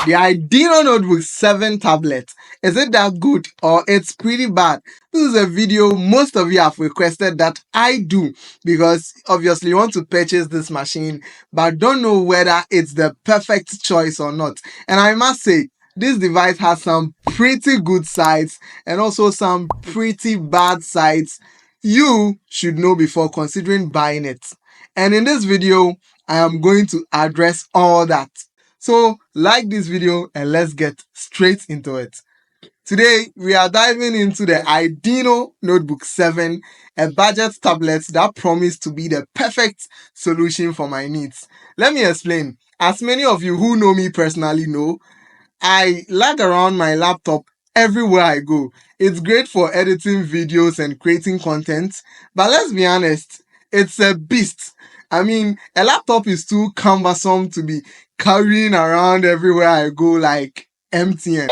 The iDino Notebook 7 tablet. Is it that good or it's pretty bad? This is a video most of you have requested that I do because obviously you want to purchase this machine but don't know whether it's the perfect choice or not. And I must say, this device has some pretty good sides and also some pretty bad sides you should know before considering buying it. And in this video, I am going to address all that. So like this video and let's get straight into it. Today we are diving into the iDino Notebook 7, a budget tablet that promised to be the perfect solution for my needs. Let me explain. As many of you who know me personally know, I lug around my laptop everywhere I go. It's great for editing videos and creating content, but let's be honest, it's a beast. I mean, a laptop is too cumbersome to be carrying around everywhere I go like MTN.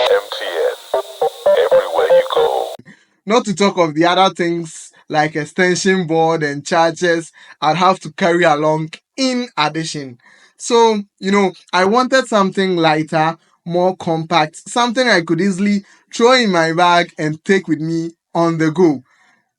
Everywhere you go. Not to talk of the other things like extension board and chargers I'd have to carry along in addition. So, I wanted something lighter, more compact, something I could easily throw in my bag and take with me on the go.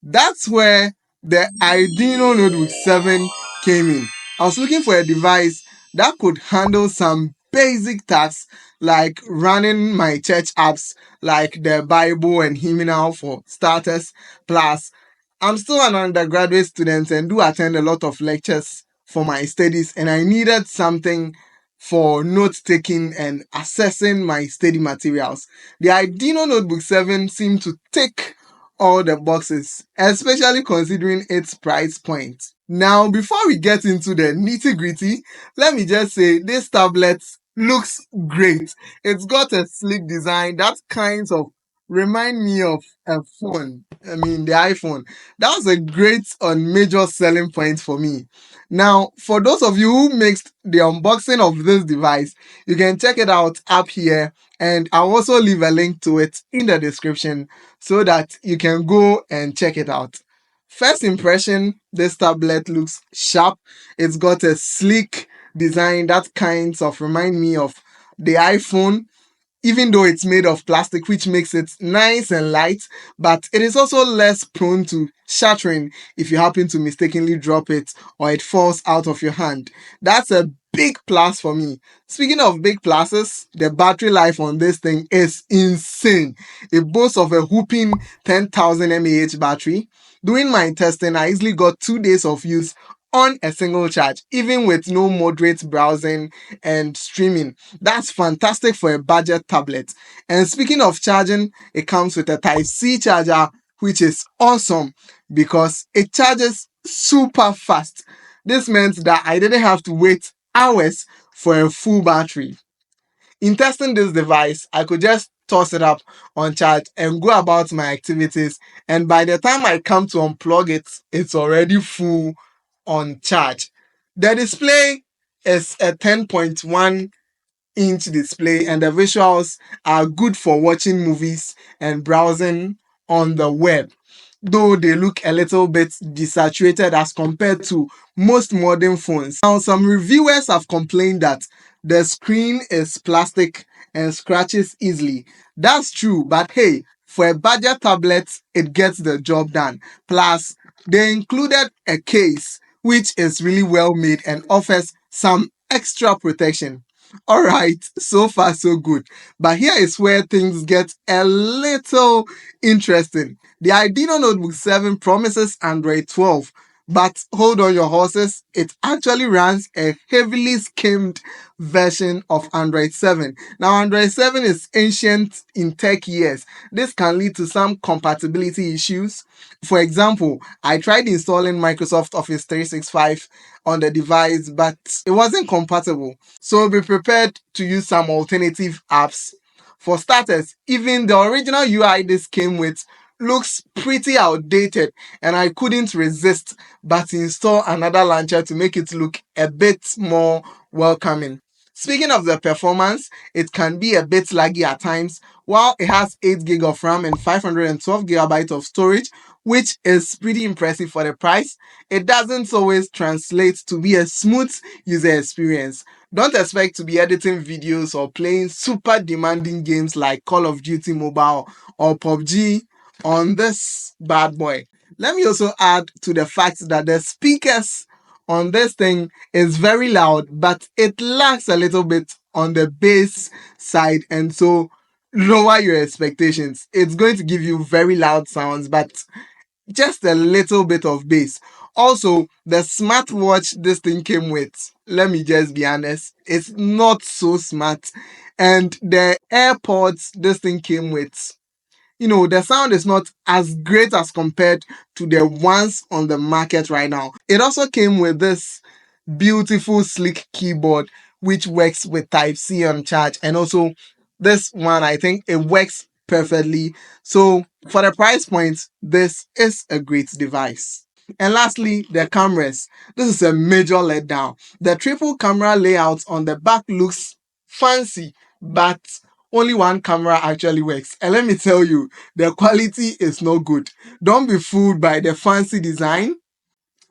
That's where the iDino Notebook 7 came in. I was looking for a device that could handle some basic tasks like running my church apps like the Bible and Hymnal for starters. Plus, I'm still an undergraduate student and do attend a lot of lectures for my studies, and I needed something for note taking and assessing my study materials. The iDino Notebook 7 seemed to tick all the boxes, especially considering its price point. Now, before we get into the nitty gritty, let me just say this tablet looks great. It's got a sleek design that kind of remind me of a phone. I mean, the iPhone. That was a great and major selling point for me. Now, for those of you who missed the unboxing of this device, you can check it out up here, and I'll also leave a link to it in the description so that you can go and check it out. First impression, this tablet looks sharp. It's got a sleek design that kind of remind me of the iPhone, even though it's made of plastic, which makes it nice and light, but it is also less prone to shattering if you happen to mistakenly drop it or it falls out of your hand. That's a big plus for me. Speaking of big pluses, the battery life on this thing is insane. It boasts of a whooping 10,000 mAh battery. Doing my testing, I easily got 2 days of use on a single charge, even with no moderate browsing and streaming. That's fantastic for a budget tablet. And speaking of charging, it comes with a Type-C charger, which is awesome because it charges super fast. This meant that I didn't have to wait hours for a full battery. In testing this device, I could just toss it up on charge and go about my activities, and by the time I come to unplug it, it's already full on charge. The display is a 10.1-inch display, and the visuals are good for watching movies and browsing on the web, though they look a little bit desaturated as compared to most modern phones. Now, some reviewers have complained that the screen is plastic and scratches easily. That's true, but hey, for a budget tablet, it gets the job done. Plus, they included a case, which is really well made and offers some extra protection. Alright, so far so good. But here is where things get a little interesting. The iDino Notebook 7 promises Android 12, but hold on your horses, it actually runs a heavily skimmed version of Android 7. Now, Android 7 is ancient in tech years. This can lead to some compatibility issues. For example, I tried installing Microsoft Office 365 on the device, but it wasn't compatible. So be prepared to use some alternative apps. For starters, even the original UI this came with looks pretty outdated, and I couldn't resist but install another launcher to make it look a bit more welcoming. Speaking of the performance, it can be a bit laggy at times. While it has 8 GB of RAM and 512 GB of storage, which is pretty impressive for the price. It doesn't always translate to be a smooth user experience. Don't expect to be editing videos or playing super demanding games like Call of Duty Mobile or PUBG on this bad boy. Let me also add to the fact that the speakers on this thing is very loud, but it lacks a little bit on the bass side, and so lower your expectations. It's going to give you very loud sounds, but just a little bit of bass. Also, the smartwatch this thing came with, let me just be honest, it's not so smart. And the AirPods this thing came with, the sound is not as great as compared to the ones on the market right now. It also came with this beautiful sleek keyboard which works with type C on charge, and also this one, I think it works perfectly. So for the price point, this is a great device. And lastly, the cameras. This is a major letdown. The triple camera layout on the back looks fancy, but only one camera actually works. And let me tell you, the quality is not good. Don't be fooled by the fancy design.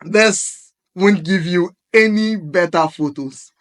This won't give you any better photos.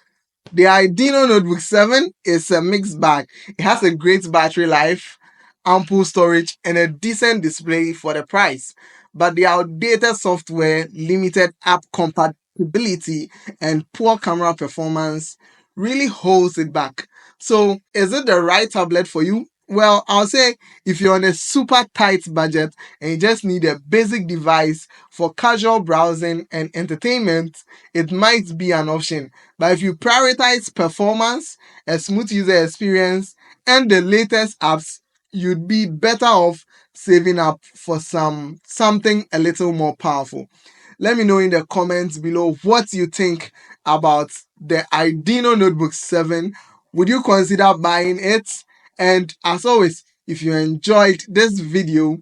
The iDino Notebook 7 is a mixed bag. It has a great battery life, ample storage, and a decent display for the price. But the outdated software, limited app compatibility, and poor camera performance really holds it back. So, is it the right tablet for you? Well, I'll say if you're on a super tight budget and you just need a basic device for casual browsing and entertainment, it might be an option. But if you prioritize performance, a smooth user experience, and the latest apps, you'd be better off saving up for something a little more powerful. Let me know in the comments below what you think about the iDino Notebook 7. Would you consider buying it? And as always, if you enjoyed this video,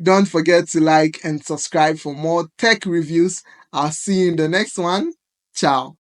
don't forget to like and subscribe for more tech reviews. I'll see you in the next one. Ciao.